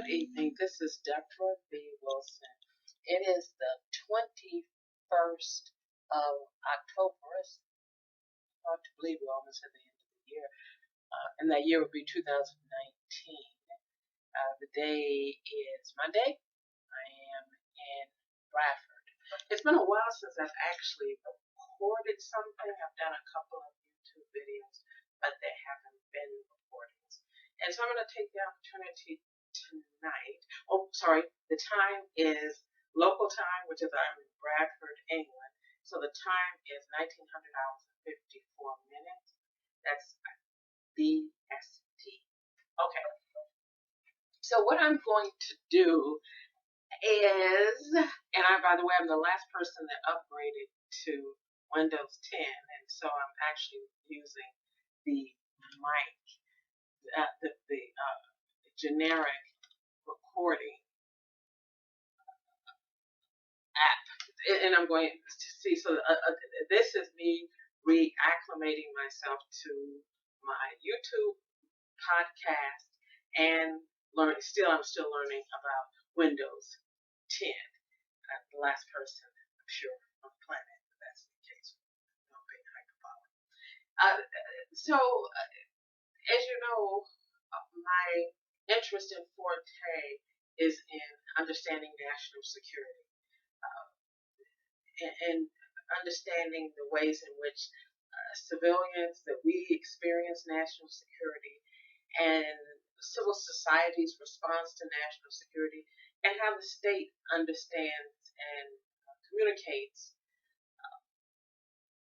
Good evening. This is Debra B. Wilson. It is the 21st of October. It's hard to believe we're almost at the end of the year. And that year would be 2019. The day is Monday. I am in Bradford. It's been a while since I've actually recorded something. I've done a couple of YouTube videos, but they haven't been recordings. And so I'm going to take the opportunity tonight. Oh, sorry. The time is local time, which is I'm in Bradford, England. So the time is 1900 hours and 54 minutes. That's BST. Okay. So what I'm going to do is, and by the way, I'm the last person that upgraded to Windows 10, and so I'm actually using the mic, the generic recording app, and I'm going to see. So this is me reacclimating myself to my YouTube podcast and I'm still learning about Windows 10. The last person, I'm sure, on the planet, but that's the case. No being hyperbolic. As you know, my interest in forte is in understanding national security and understanding the ways in which civilians that we experience national security and civil society's response to national security, and how the state understands and communicates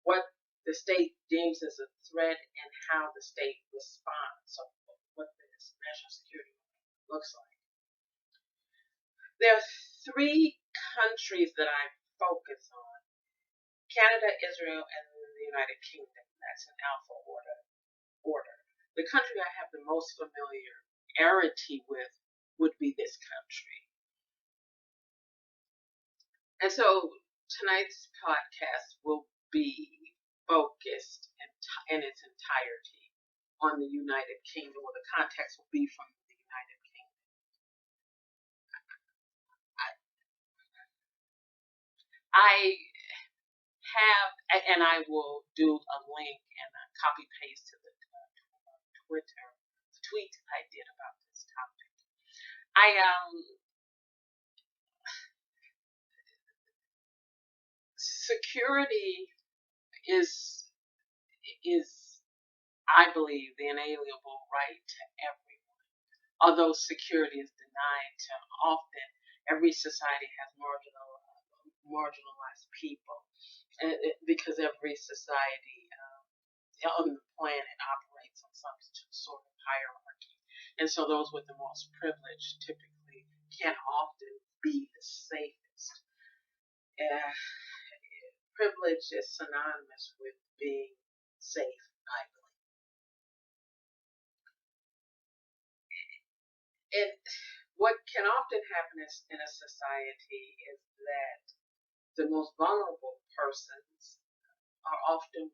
what the state deems as a threat and how the state responds. So what this national security looks like. There are three countries that I focus on: Canada, Israel, and the United Kingdom. That's in alpha order. The country I have the most familiarity with would be this country. And so tonight's podcast will be focused in its entirety on the United Kingdom, or the context will be from the United Kingdom. I have, and I will do a link and a copy paste to the tweet I did about this topic. Security is, I believe, the inalienable right to everyone. Although security is denied to often, every society has marginalized people, because every society on the planet operates on some sort of hierarchy. And so those with the most privilege typically can often be the safest. Privilege is synonymous with being safe, I believe. And what can often happen in a society is that the most vulnerable persons are often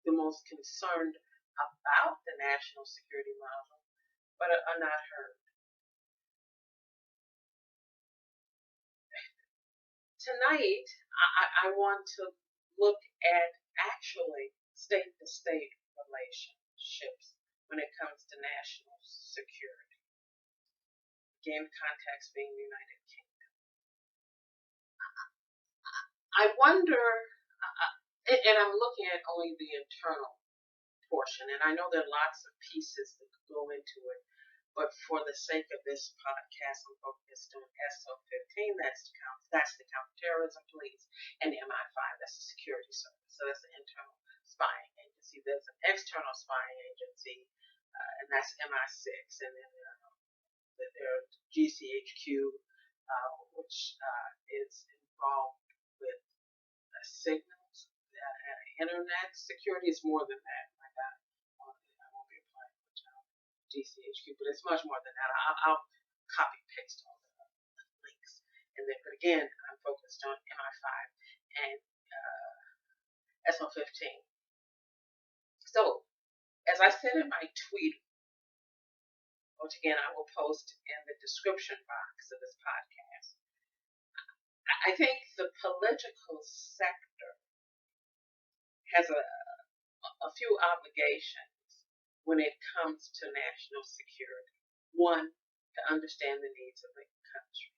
the most concerned about the national security model, but are not heard. Tonight, I want to look at actually state-to-state relationships when it comes to national security. Again, context being the United Kingdom. I wonder, and I'm looking at only the internal portion, and I know there are lots of pieces that go into it, but for the sake of this podcast, I'm focused on SO15, that's the counterterrorism police, and MI5, that's the security service. So that's the internal spying agency. There's an external spying agency, and that's MI6, and then there's GCHQ, which is involved with signals, internet security. Is more than that. My God, I won't be applying for GCHQ, but it's much more than that. I'll copy paste all the links, and then, but again, I'm focused on MI5 and SO15. So, as I said in my tweet which again I will post in the description box of this podcast. I think the political sector has a few obligations when it comes to national security. One, to understand the needs of the country.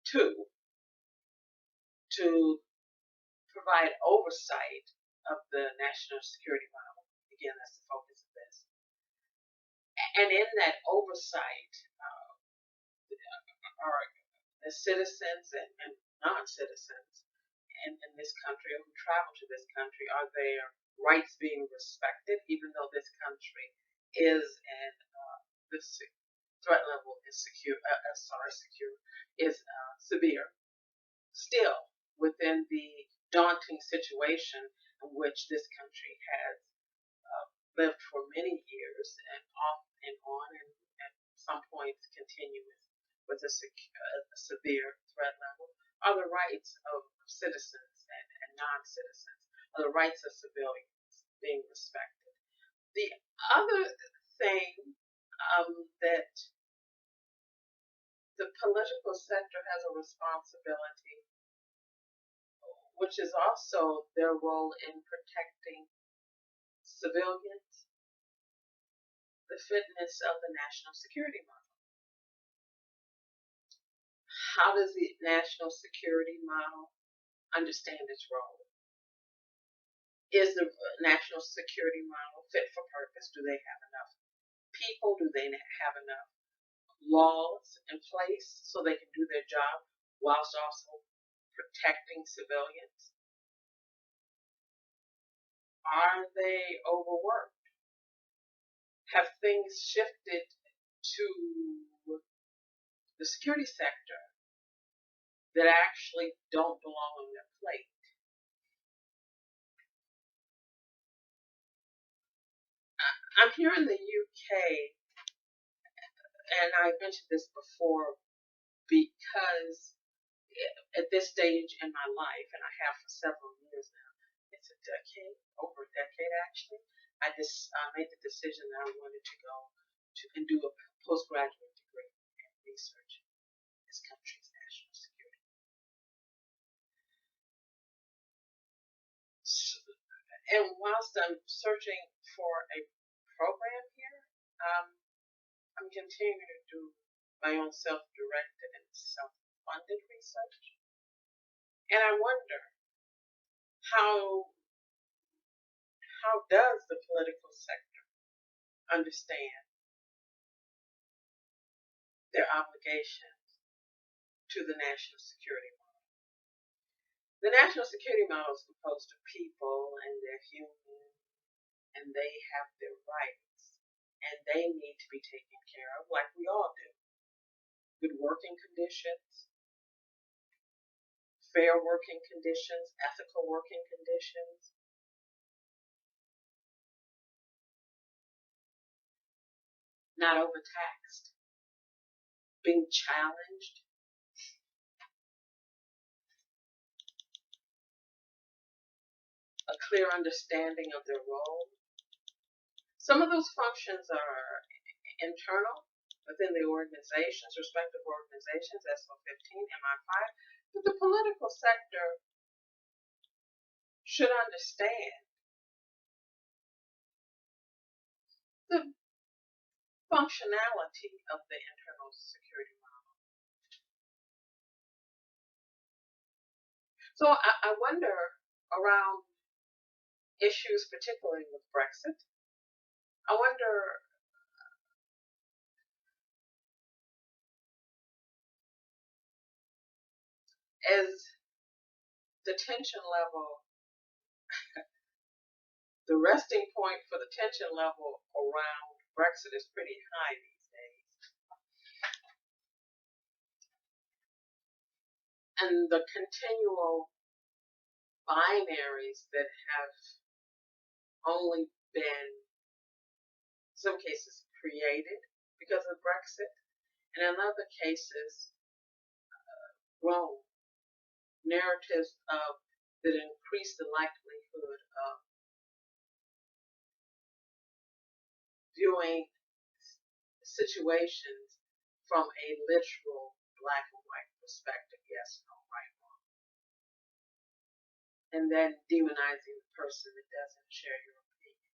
Two, to provide oversight of the national security model. Again, that's the focus of this. And in that oversight, are the citizens and non-citizens in this country or who travel to this country, are their rights being respected, even though this country is in the threat level is severe, still within the daunting situation in which this country has lived for many years and off and on, and at some points continue with a severe threat level, are the rights of citizens and non-citizens, are the rights of civilians being respected. The other thing that the political sector has a responsibility, which is also their role in protecting civilians, the fitness of the national security model. How does the national security model understand its role? Is the national security model fit for purpose? Do they have enough people? Do they have enough laws in place so they can do their job whilst also protecting civilians? Are they overworked? Have things shifted to the security sector that actually don't belong on their plate? I'm here in the UK, and I mentioned this before, because at this stage in my life, and I have for several years now, it's a decade, over a decade actually, I just made the decision that I wanted to go and do a postgraduate degree in research this country's national security. And whilst I'm searching for a program here, I'm continuing to do my own self-directed and self-funded research. And I wonder, how does the political sector understand their obligations to the national security model? The national security model is composed of people, and they're human, and they have their rights, and they need to be taken care of like we all do. Good working conditions, fair working conditions, ethical working conditions. Not overtaxed, being challenged, a clear understanding of their role. Some of those functions are internal within the organizations, respective organizations, SO15, MI5, but the political sector should understand the functionality of the internal security model. So I wonder, around issues particularly with Brexit, I wonder, as the tension level, the resting point for the tension level around Brexit is pretty high these days. And the continual binaries that have only been, in some cases, created because of Brexit, and in other cases, grown narratives that increase the likelihood of viewing situations from a literal black and white perspective, yes, no, right, wrong, and then demonizing the person that doesn't share your opinion.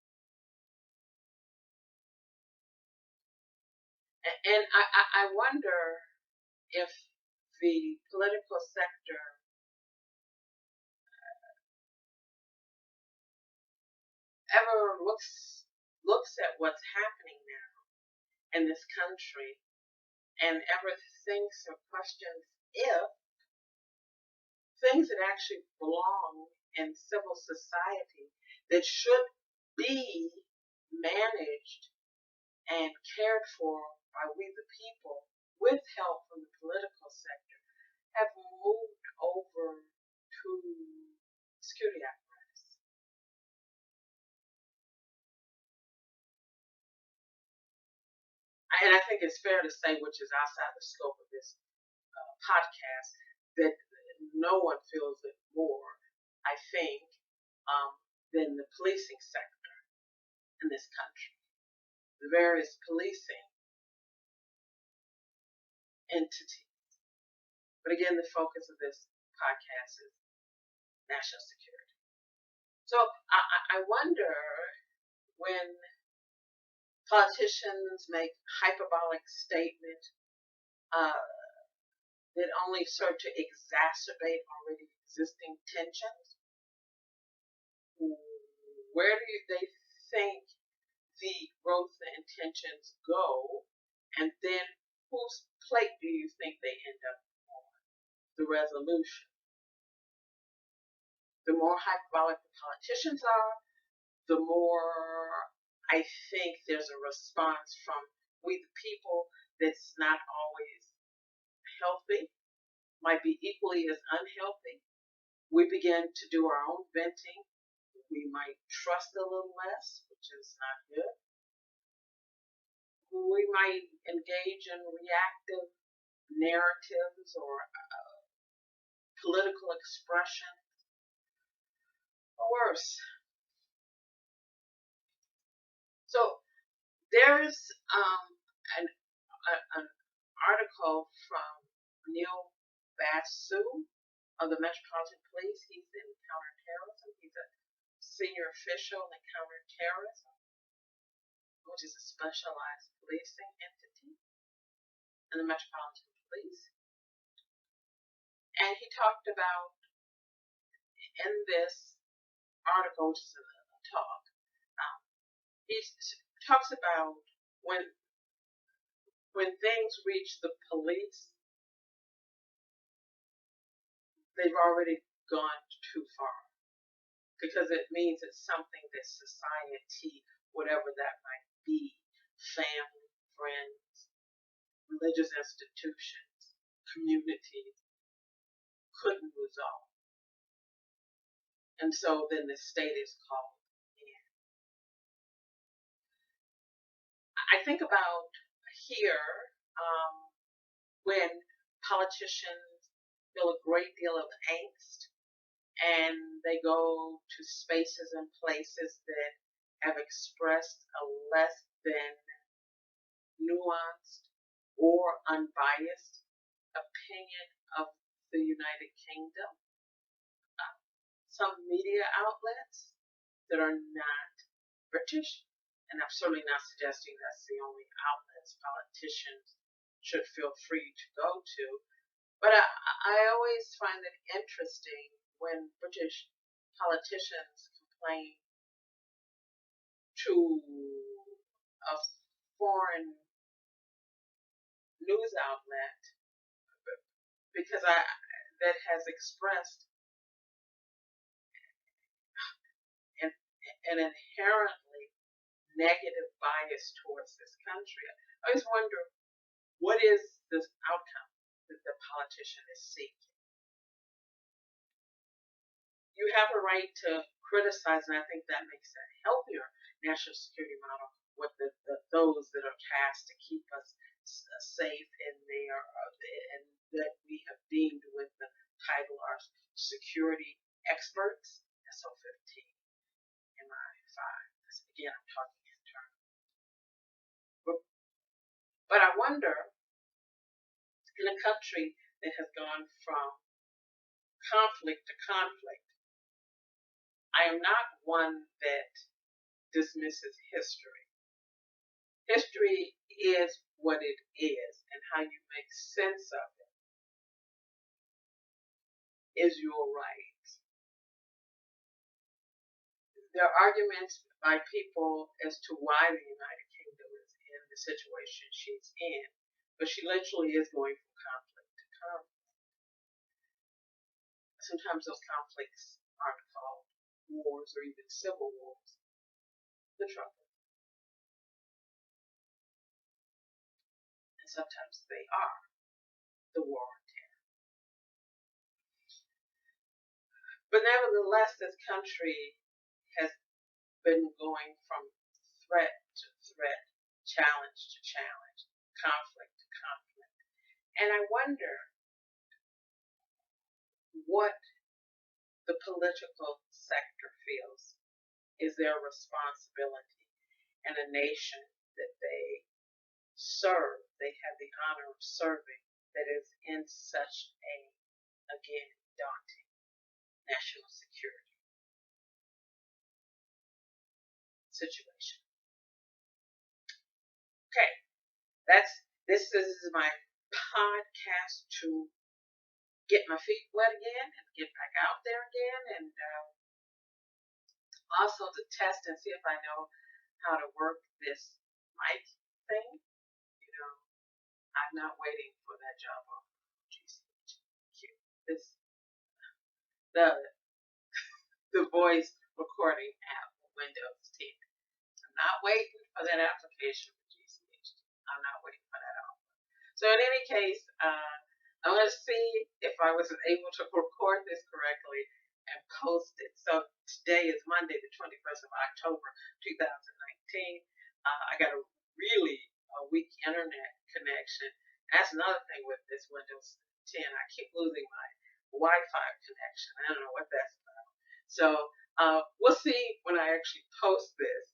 And I wonder if the political sector ever looks at what's happening now in this country and ever thinks or questions if things that actually belong in civil society that should be managed and cared for by we the people with help from the political sector have moved over to security apparatus. And I think it's fair to say, which is outside the scope of this podcast, that no one feels it more, I think, than the policing sector in this country. The various policing entities. But again, the focus of this podcast is national security. So I wonder when politicians make hyperbolic statements that only serve to exacerbate already existing tensions, where do they think the growth and tensions go, and then whose plate do you think they end up on the resolution? The more hyperbolic the politicians are, the more I think there's a response from we the people that's not always healthy, might be equally as unhealthy. We begin to do our own venting. We might trust a little less, which is not good. We might engage in reactive narratives or political expression, or worse. So there's an article from Neil Basu of the Metropolitan Police. He's in counterterrorism. He's a senior official in counterterrorism, which is a specialized policing entity in the Metropolitan Police. And he talked about, in this article, which is a talk, he talks about when things reach the police, they've already gone too far, because it means it's something that society, whatever that might be, family, friends, religious institutions, communities, couldn't resolve. And so then the state is called in. I think about here when politicians feel a great deal of angst and they go to spaces and places that have expressed a less than nuanced or unbiased opinion of the United Kingdom. Some media outlets that are not British, and I'm certainly not suggesting that's the only outlets politicians should feel free to go to, but I always find it interesting when British politicians complain to a foreign news outlet because that has expressed an inherently negative bias towards this country. I always wonder, what is the outcome that the politician is seeking? You have a right to criticize, and I think that makes a healthier national security model, what those that are tasked to keep us safe and and that we have deemed with the title our security experts, SO15, MI5. Again, I'm talking in terms. But I wonder, in a country that has gone from conflict to conflict, I am not one that dismisses history. History is what it is, and how you make sense of it is your right. There are arguments by people as to why the United Kingdom is in the situation she's in, but she literally is going from conflict to conflict. Sometimes those conflicts aren't called wars or even civil wars. The trouble. And sometimes they are the war on terror. But nevertheless, this country has been going from threat to threat, challenge to challenge, conflict to conflict. And I wonder what the political sector feels is their responsibility in a nation that they serve, they have the honor of serving, that is in such a, again, daunting national security situation. Okay, this is my podcast to get my feet wet again and get back out there again, and also to test and see if I know how to work this mic thing. You know, I'm not waiting for that job on GCHQ. The voice recording app for Windows 10. I'm not waiting for that application for GCHQ. I'm not waiting for that offer. So in any case, I'm going to see if I was able to record this correctly and post it. So today is Monday, the 21st of October, 2019. I got a really weak internet connection. That's another thing with this Windows 10. I keep losing my Wi-Fi connection. I don't know what that's about. So we'll see when I actually post this